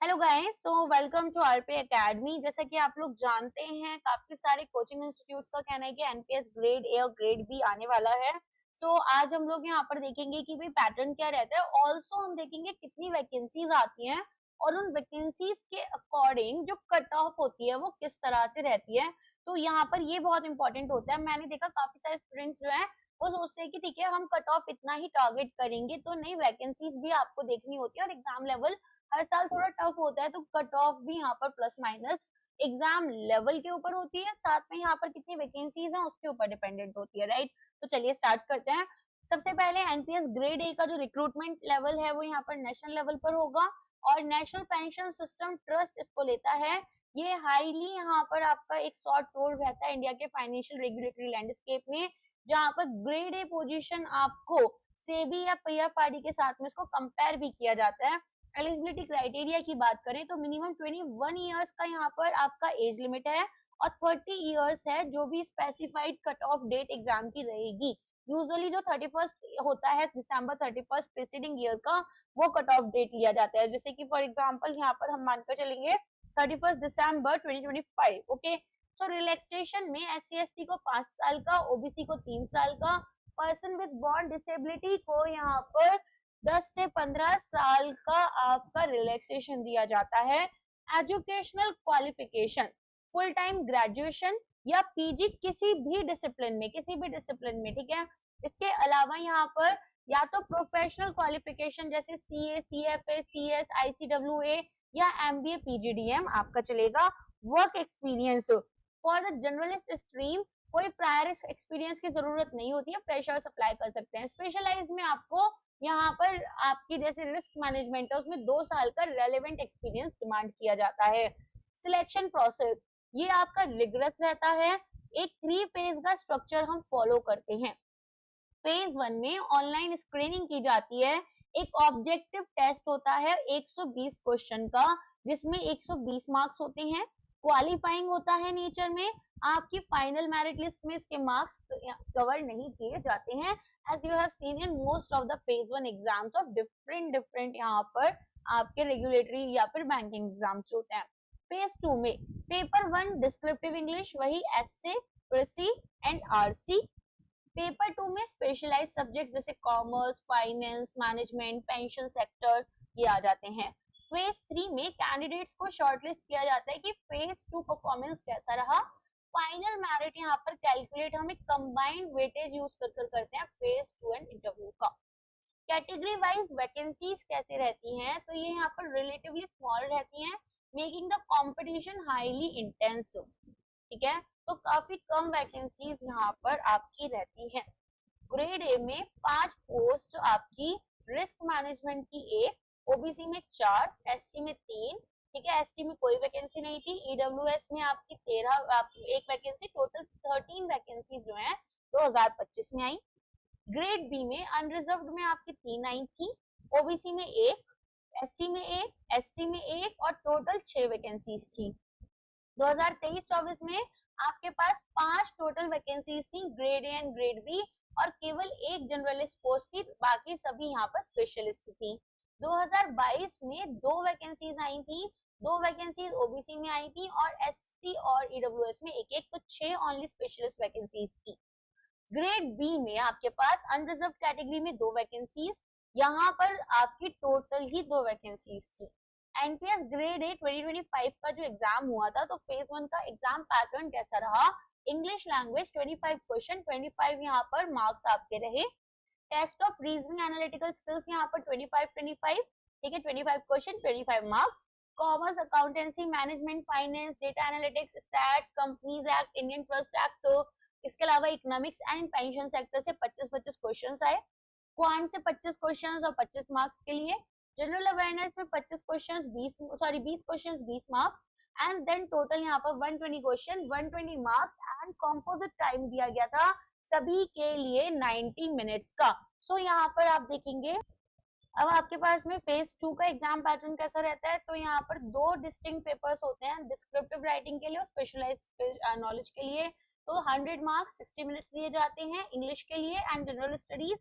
Hello guys, तो welcome to RP academy. जैसा कि आप लोग जानते हैं, काफी सारे कोचिंग इंस्टीट्यूट्स का कहना है कि एनपीएस ग्रेड ए और ग्रेड बी आने वाला है। तो आज हम लोग यहाँ पर देखेंगे कि भाई पैटर्न क्या रहता है। ऑल्सो हम देखेंगे कितनी वैकेंसीज आती हैं और उन वैकेंसीज के अकॉर्डिंग जो कट ऑफ होती है वो किस तरह से रहती है। तो यहाँ पर ये बहुत इंपॉर्टेंट होता है। मैंने देखा काफी सारे स्टूडेंट्स जो है वो सोचते हैं कि ठीक है हम कट ऑफ इतना ही टारगेट करेंगे, तो नई वैकेंसीज भी आपको देखनी होती है और एग्जाम लेवल हर साल थोड़ा टफ होता है, तो कट ऑफ भी यहाँ पर प्लस माइनस एग्जाम लेवल के ऊपर होती है, साथ में यहाँ पर कितनी वैकेंसीज हैं उसके ऊपर डिपेंडेंट होती है, राइट। तो चलिए स्टार्ट करते हैं। सबसे पहले एनपीएस ग्रेड ए का जो रिक्रूटमेंट लेवल है वो यहाँ पर नेशनल लेवल पर होगा और नेशनल पेंशन सिस्टम ट्रस्ट इसको लेता है। ये हाईली यहाँ पर आपका एक शॉर्ट रोल रहता है इंडिया के फाइनेंशियल रेगुलेटरी लैंडस्केप में, जहाँ पर ग्रेड ए पोजीशन आपको सेबी या पीएफआरडी के साथ में इसको कंपेयर भी किया जाता है। एलिजिबिलिटी क्राइटेरिया की बात करें तो मिनिमम 21 इयर्स का यहाँ पर आपका एज लिमिट है और 30 इयर्स है जो भी specified cut off date exam की रहेगी। यूजुअली जो 31 होता है दिसंबर 31 प्रीसीडिंग ईयर का, वो कट ऑफ डेट लिया जाता है। जैसे कि फॉर एग्जांपल यहाँ पर हम मानकर चलेंगे 31 दिसंबर 2025। ओके, सो रिलैक्सेशन में SC/ST को 5 साल का, ओबीसी को 3 साल का, पर्सन विद बॉर्न डिसेबिलिटी को यहाँ पर 10 से 15 साल का आपका रिलैक्सेशन दिया जाता है। Educational qualification full time graduation या पीजी किसी भी डिसिप्लिन में, ठीक है। इसके अलावा यहाँ पर या तो प्रोफेशनल क्वालिफिकेशन जैसे सीए, सीएफए, सीएस, आईसीडब्ल्यूए या एमबीए, पीजीडीएम आपका चलेगा। Work experience for the journalist stream कोई प्रायर एक्सपीरियंस की जरूरत नहीं होती है, फ्रेशर्स अप्लाई कर सकते हैं। स्पेशलाइज में आपको यहाँ पर आपकी जैसे रिस्क मैनेजमेंट है उसमें 2 साल का रेलेवेंट एक्सपीरियंस डिमांड किया जाता है। सिलेक्शन प्रोसेस ये आपका रिगरस रहता है। एक 3 फेज का स्ट्रक्चर हम फॉलो करते हैं। फेज 1 में ऑनलाइन स्क्रीनिंग की जाती है। एक ऑब्जेक्टिव टेस्ट होता है 120 क्वेश्चन का, जिसमें 120 मार्क्स होते हैं। क्वालिफाइंग होता है नेचर में, आपकी फाइनल मेरिट लिस्ट में इसके मार्क्स कवर नहीं किए जाते हैं। As you have seen in most of the phase 1 exams of different यहाँ पर आपके रेगुलेटरी या फिर बैंकिंग एग्जाम्स होते हैं। फेज 2 में पेपर 1 डिस्क्रिप्टिव इंग्लिश, वही एसए, कृषि एंड आरसी। पेपर 2 में स्पेशलाइज सब्जेक्ट्स जैसे commerce, finance, management, pension sector ये आ जाते हैं। फेज 3 में कैंडिडेट्स को शॉर्टलिस्ट किया जाता है कि फेज 2 परफॉर्मेंस कैसा रहा। फाइनल मेरिट यहाँ पर कैलकुलेट हम एक कंबाइंड वेटेज यूज कर करते हैं फेज 2 एंड इंटरव्यू का। कैटेगरी वाइज वैकेंसीज कैसे रहती हैं, तो ये यहाँ पर रिलेटिवली स्मॉल रहती हैं, making the competition highly intense, ठीक है। तो काफी कम वैकेंसीज यहाँ पर आपकी रहती है। ग्रेड ए में 5 पोस्ट आपकी रिस्क मैनेजमेंट की 1, ओबीसी में 4, एससी में 3, ठीक है। एसटी में कोई वैकेंसी नहीं थी। ईडब्ल्यूएस में आपकी 13 एक वैकेंसी, टोटल 13 वैकेंसी जो है 2025 में आई। ग्रेड बी में अनरिजर्व्ड में आपकी 3 आई थी, ओबीसी में 1, एससी में 1, एसटी में 1 और टोटल 6 वैकेंसीज थी। 2023-24 में आपके पास 5 टोटल वैकेंसीज थी, grade A and grade B, और केवल एक जनरलिस्ट पोस्ट थी, बाकी सभी यहाँ पर स्पेशलिस्ट थी। 2022 में 2 वैकेंसीज आई थी, 2 वैकेंसीज ओबीसी में आई थी और एसटी और ईडब्ल्यूएस में एक एक, तो 6 ओनली स्पेशलिस्ट वैकेंसीज थी। ग्रेड बी में आपके पास अनरिजर्व कैटेगरी में 2 वैकेंसीज, यहाँ पर आपकी टोटल ही 2 वैकेंसीज थी। एनपीएस ग्रेड ए 2025 का जो एग्जाम हुआ था, तो फेज 1 का एग्जाम पैटर्न कैसा रहा। इंग्लिश लैंग्वेज 25 क्वेश्चन, 25 यहाँ पर मार्क्स आपके रहे। Test of reasoning analytical skills यहाँ पर 25, ठीक है, 25 question 25 marks. Commerce, accountancy, management, finance, data analytics, stats, companies act, Indian trust act, तो इसके अलावा इकोनॉमिक्स एंड पेंशन सेक्टर से 25-25 क्वेश्चंस आए। क्वांट से 25 क्वेश्चंस और 25 मार्क्स के लिए। जनरल अवेयरनेस में 25 questions 20 questions 20 marks and then total यहाँ पर 120 question 120 marks and composite time दिया गया था सभी के लिए 90 मिनट्स का। सो यहाँ पर आप देखेंगे अब आपके पास में फेज 2 का एग्जाम पैटर्न कैसा रहता है, तो यहाँ पर 2 डिस्टिंक्ट पेपर्स होते हैं, डिस्क्रिप्टिव राइटिंग के लिए और स्पेशलाइज्ड नॉलेज के लिए। तो 100 मार्क्स 60 मिनट्स दिए जाते हैं इंग्लिश के लिए एंड जनरल स्टडीज।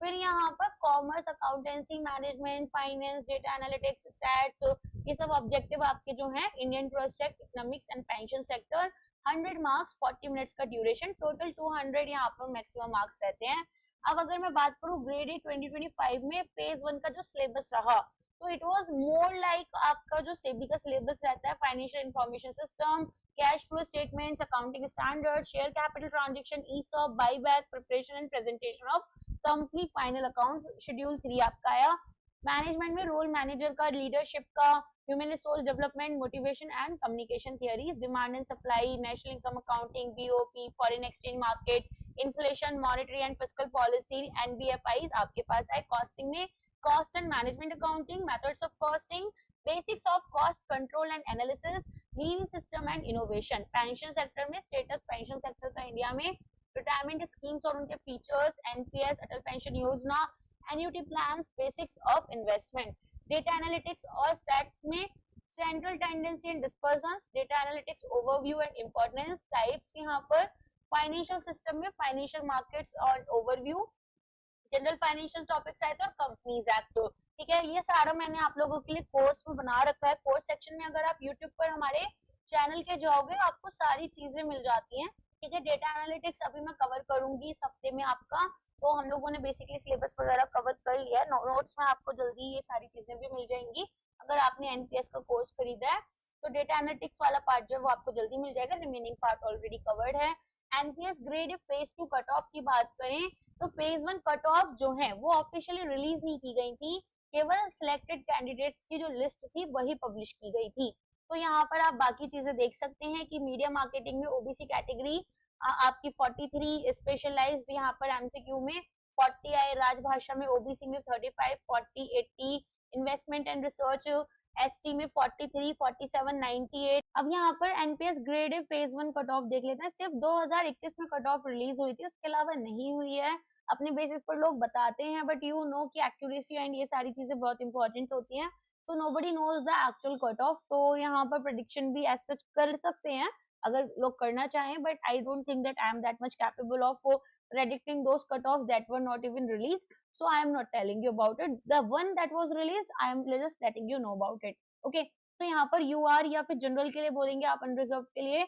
फिर यहाँ पर commerce, accountancy, management, finance, data analytics, stats, ये सब ऑब्जेक्टिव आपके जो है Indian trust act, economics and pension sector, 100 marks, 40 minutes का ड्यूरेशन, टोटल 200 यहाँ पर मैक्सिमम मार्क्स रहते हैं। अब अगर मैं बात करूँ ग्रेड ए 2025 में फेज 1 का जो सिलेबस रहा, तो इट वाज मोर लाइक आपका जो सेबी का सिलेबस रहता है, financial information system, cash flow statements, accounting standard, share capital transaction, ESOP, buyback, preparation and presentation of company final accounts, schedule 3 आपका आया। मैनेजमेंट में रोल मैनेजर का, लीडरशिप का, human resource development, motivation and communication theories, demand and supply, national income accounting, BOP, foreign exchange market, inflation, monetary and fiscal policy, NBFI आपके पास है। Costing में cost and management accounting, methods of costing, basics of cost control and analysis, lean system and innovation. Pension sector में status pension sector का India में, retirement schemes और उनके features, NPS, अटल pension योजना, annuity plans, basics of investment. Data analytics और stats में central tendency and dispersions, data analytics overview and importance, types यहाँ पर फाइनेंशियल सिस्टम में फाइनेंशियल मार्केट्स और ओवरव्यू, जनरल फाइनेंशियल टॉपिक्स आए थे और कंपनीज एक्ट। ठीक है, ये सारा मैंने आप लोगों के लिए कोर्स में बना रखा है। कोर्स सेक्शन में अगर आप यूट्यूब पर हमारे चैनल के जाओगे आपको सारी चीजें मिल जाती हैं। ठीक है, डेटा एनालिटिक्स अभी मैं कवर करूंगी इस हफ्ते में आपका, तो हम लोगों ने बेसिकली सिलेबस वगैरह कवर कर लिया है। नोट्स में आपको जल्दी ये सारी चीजें भी मिल जाएंगी। अगर आपने एनपीएस का कोर्स खरीदा है तो डेटा एनालिटिक्स वाला पार्ट जो है वो आपको जल्दी मिल जाएगा, रिमेनिंग पार्ट ऑलरेडी कवर्ड है। NPS grade phase 2 cut off की बात करें तो फेज 1 कट ऑफ जो है वो ऑफिशियली रिलीज नहीं की गई थी, केवल सिलेक्टेड कैंडिडेट्स की जो लिस्ट थी वही पब्लिश की गई थी। तो यहाँ पर आप बाकी चीजें देख सकते हैं कि मीडिया मार्केटिंग में ओबीसी कैटेगरी आपकी 43, स्पेशलाइज्ड यहाँ पर एमसीक्यू में 40 आए, राजभाषा में ओबीसी में 35, 40, 80, इन्वेस्टमेंट एंड रिसर्च एसटी में 43, 47, 98। अब यहाँ पर NPS grade A phase 1 cut off देख लेते हैं। सिर्फ 2021 में कट ऑफ रिलीज हुई थी, उसके अलावा नहीं हुई है। अपने बेसिस पर लोग बताते हैं, बट यू नो कि एक्यूरेसी एंड ये सारी चीजें बहुत इंपॉर्टेंट होती हैं, तो nobody knows the actual cut off. तो यहाँ पर प्रेडिक्शन भी एज सच कर सकते हैं अगर लोग करना चाहें, but I don't think that I am that much capable of predicting those cutoffs that were not even released, so I am not telling you about it. The one that was released, I am just letting you know about it. Okay, तो यहाँ पर UR या फिर general के लिए बोलेंगे आप unreserved के लिए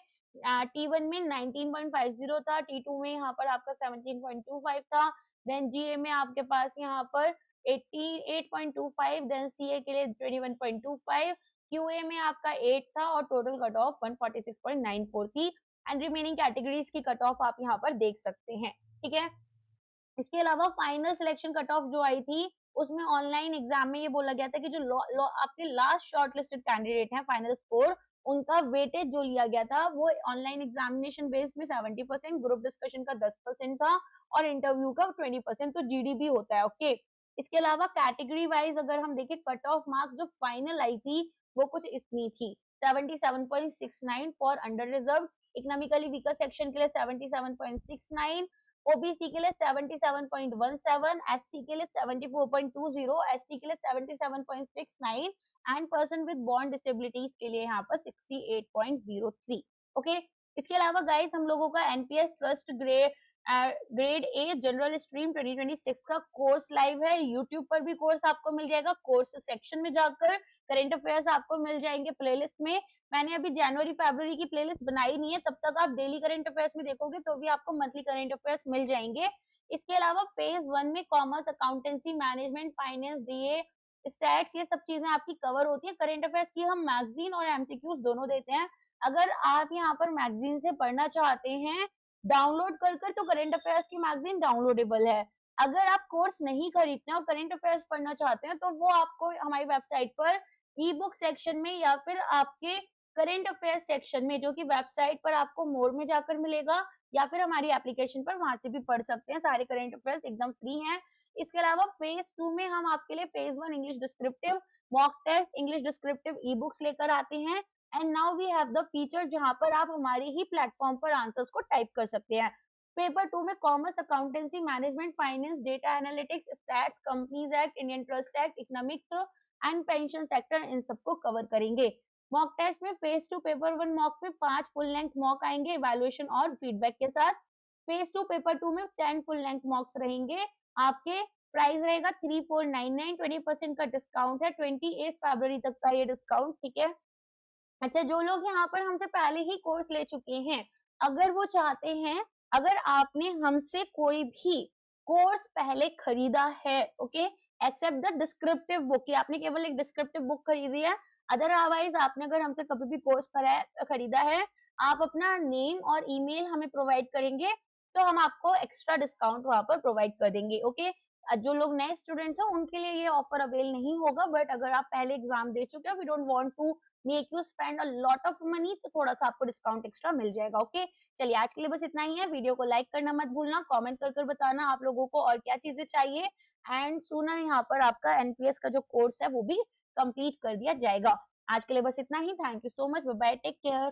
T1 में 19.50 था, T2 में यहाँ पर आपका 17.25 था, देन GA में आपके पास यहाँ पर 88.25, देन CA के लिए 21.25, QA में आपका 8 था और टोटल कट ऑफ 146.94 थी। एंड रिमेनिंग कैटेगरीज की कट ऑफ आप यहाँ पर देख सकते हैं। ठीक है, इसके अलावा फाइनल सिलेक्शन कट ऑफ जो आई थी उसमें ऑनलाइन एग्जाम में ये बोला गया था कि जो आपके लास्ट शॉर्टलिस्टेड कैंडिडेट हैं फाइनल स्कोर, उनका वेटेज जो लिया गया था वो ऑनलाइन एग्जामिनेशन बेस में 70%, ग्रुप डिस्कशन का 10% था और इंटरव्यू का 20%, तो जीडीबी होता है। ओके, इसके अलावा कैटेगरी वाइज अगर हम देखें कट ऑफ मार्क्स जो फाइनल आई थी वो कुछ इतनी थी, 77.69 for under reserve, economically weaker section के लिए 77.69, ओबीसी के लिए 77.17, एससी के लिए 74.20, एसटी के लिए 77.69 and person with born disabilities के लिए यहाँ पर 68.03। ओके, इसके अलावा गाइस हम लोगों का NPS trust grade a general stream 2026 का कोर्स लाइव है। यूट्यूब पर भी कोर्स आपको मिल जाएगा, कोर्स सेक्शन में जाकर करंट अफेयर्स आपको मिल जाएंगे प्लेलिस्ट में। मैंने अभी जनवरी फरवरी की प्लेलिस्ट बनाई नहीं है, तब तक आप डेली करंट अफेयर्स में देखोगे तो भी आपको मंथली करंट अफेयर्स मिल जाएंगे। इसके अलावा फेज 1 में commerce, accountancy, management, finance, DA, stats, ये सब चीजें आपकी कवर होती है। करंट अफेयर्स की हम मैगजीन और एमसीक्यूज दोनों देते हैं। अगर आप यहाँ पर मैगजीन से पढ़ना चाहते हैं डाउनलोड कर तो करंट अफेयर्स की मैगजीन डाउनलोडेबल है। अगर आप कोर्स नहीं खरीदते हैं और करंट अफेयर्स पढ़ना चाहते हैं तो वो आपको हमारी वेबसाइट पर ई बुक सेक्शन में या फिर आपके करंट अफेयर्स सेक्शन में, जो कि वेबसाइट पर आपको मोर में जाकर मिलेगा या फिर हमारी एप्लीकेशन पर, वहां से भी पढ़ सकते हैं। सारे करंट अफेयर्स एकदम फ्री हैं। इसके अलावा फेज 2 में हम आपके लिए phase 1 English descriptive, mock test, English descriptive e books लेकर आते हैं। And now we have the feature जहां पर आप हमारे ही प्लेटफॉर्म पर आंसर्स को टाइप कर सकते हैं। पेपर 2 में commerce, accountancy, management, finance, data analytics, stats, companies act, Indian trust act, economics and pension sector, इन सबको कवर करेंगे। मॉक टेस्ट में फेज 2 पेपर 1 मॉक में 5 फुल लेंथ मॉक आएंगे इवैल्यूएशन और फीडबैक के साथ। फेज 2 पेपर 2 में 10 फुल लेंथ मॉक्स रहेंगे आपके प्राइस रहेगा 3499, 20% का डिस्काउंट है, 28 फरवरी तक का ये डिस्काउंट, ठीक है। अच्छा, जो लोग यहाँ पर हमसे पहले ही कोर्स ले चुके हैं, अगर वो चाहते हैं, अगर आपने हमसे कोई भी कोर्स पहले खरीदा है, okay, except the descriptive book, कि आपने केवल एक डिस्क्रिप्टिव बुक खरीदी है, अदरवाइज आपने अगर हमसे कभी भी कोर्स खरीदा है, आप अपना नेम और ईमेल हमें प्रोवाइड करेंगे, तो हम आपको एक्स्ट्रा डिस्काउंट वहां पर प्रोवाइड कर देंगे, ओके। जो लोग नए स्टूडेंट्स हैं उनके लिए ये ऑफर अवेल नहीं होगा, बट अगर आप पहले एग्जाम दे चुके हो, we don't want to make you spend a lot of money, तो थोड़ा सा आपको डिस्काउंट एक्स्ट्रा मिल जाएगा, ओके। चलिए, आज के लिए बस इतना ही है। वीडियो को लाइक करना मत भूलना, कमेंट कर बताना आप लोगों को और क्या चीजें चाहिए, एंड सूनर यहाँ पर आपका एनपीएस का जो कोर्स है वो भी कंप्लीट कर दिया जाएगा। आज के लिए बस इतना ही। Thank you so much, bye bye, take care.